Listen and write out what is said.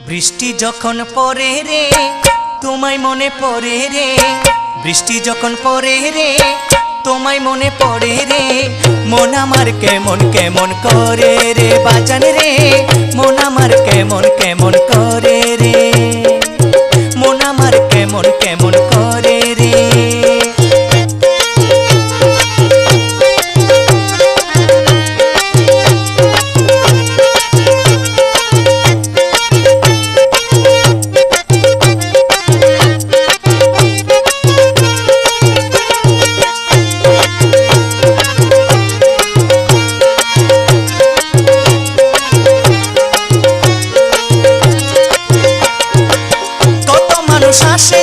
বৃষ্টি যখন পড়ে রে তোমায় মনে পড়ে রে, বৃষ্টি যখন পড়ে রে তোমায় মনে পড়ে রে, মন আমার কেমন কেমন করে রে বাজান রে, মন আমার কেমন কেমন করে রে, মন আমার কেমন কেমন করে রে। আসে